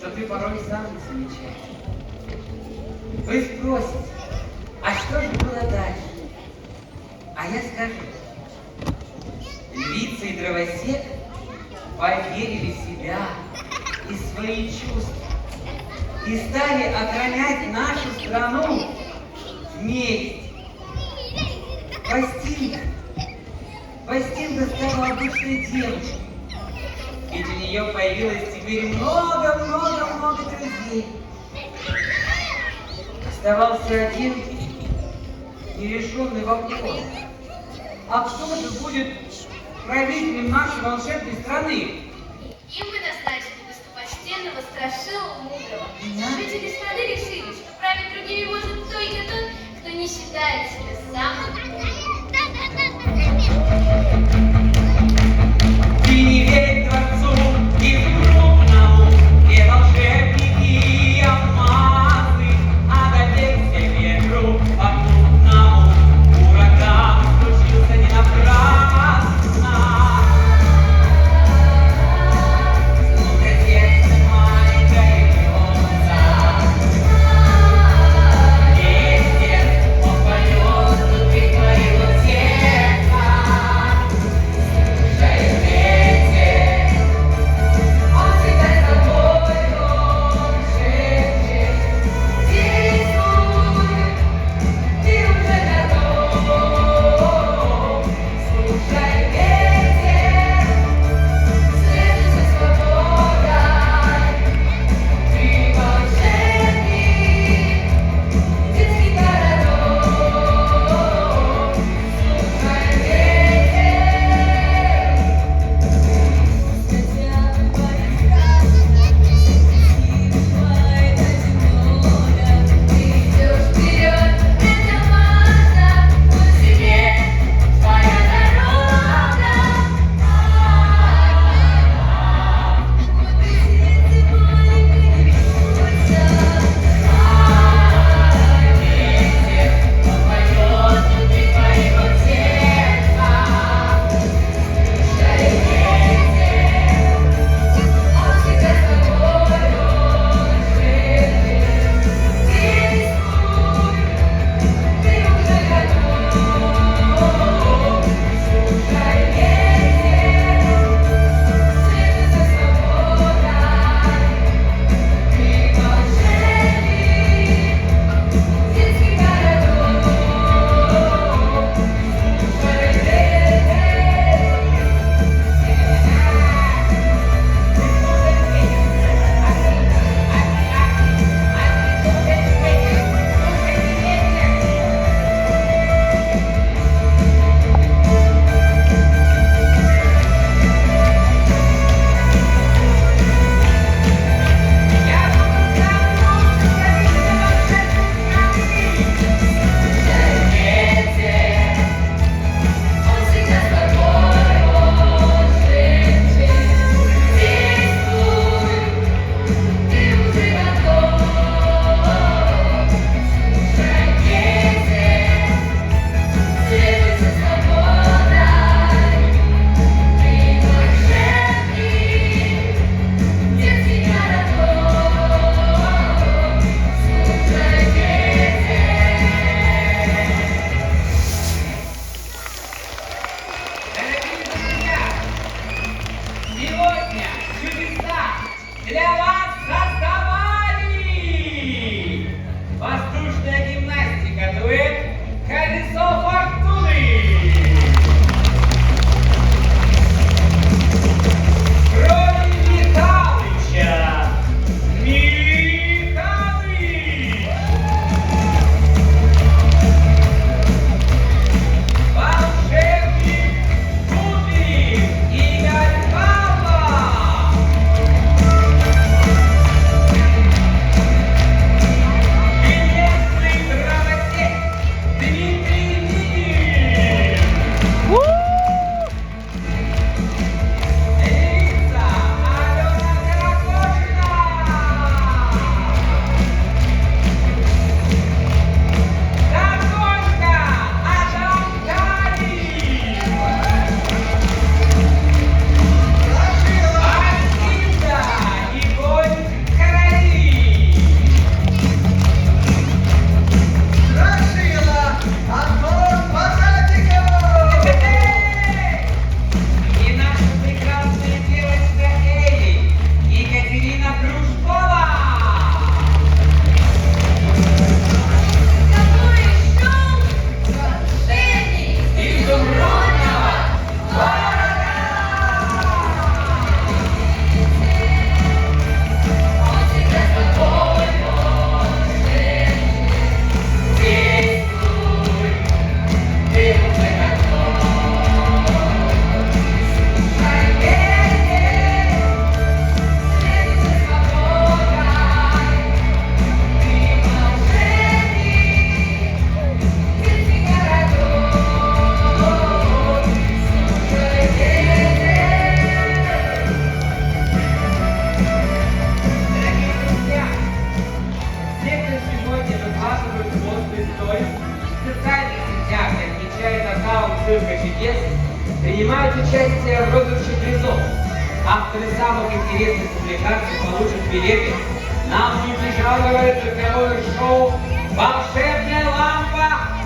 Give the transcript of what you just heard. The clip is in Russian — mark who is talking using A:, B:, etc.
A: что ты порой сам не замечаешь. Вы спросите, а что же было дальше? А я скажу. Львица и дровосек поверили в себя и свои чувства и стали охранять нашу страну вместе. Бастинка стала обычной девочкой, ведь у нее появилось теперь много-много-много друзей. Оставался один нерешенный вопрос. А кто же будет правителем нашей волшебной страны?
B: Им бы назначили достопочтенного Страшилу Мудрого.
A: Да?
B: Жители страны решили, что править другими может только тот, кто не считает себя самым умным.
A: Ты не верь дворцу изумрудному, где волшебники и алмазы, а доверься ветру попутному, ураган случился не напрасно. Мудрое сердце маленькое бьется, ветер, он поет внутри твоего сердца. Слушай, ветер, он всегда с тобой, он шепчет, действуй, ты уже готов. Слушай, ветер, следуй за свободой, ты волшебник детских городов. Слушай, идешь вперед, это важно, пусть тебе твоя дорога. Мудрый сердце маленькое бьется, ветер, он поет внутри твоего сердца. Слушай, ветер, он всегда с тобой, он шепчет, действуй, ты уже готов. Слушай, ветер, следуй за свободой, ты волшебник детских городов. Слушай, он всегда с тобой, он шепчет, действуй, ты уже готов. Слушай, ветер, следуй за свободой, ты волшебник детских городов. Слушай, ветер. Дорогие друзья, сегодня чудеса для вас создавали воздушная гимнастика, дуэт «Колесо фортуны». Роли Михалыча. Михалыч. Волшебник Кудрин Игорь Павлов. чудес принимают участие в розыгрыше призов. Авторы самых интересных публикаций получат билеты на многожанровое цирковое шоу «Волшебная лампа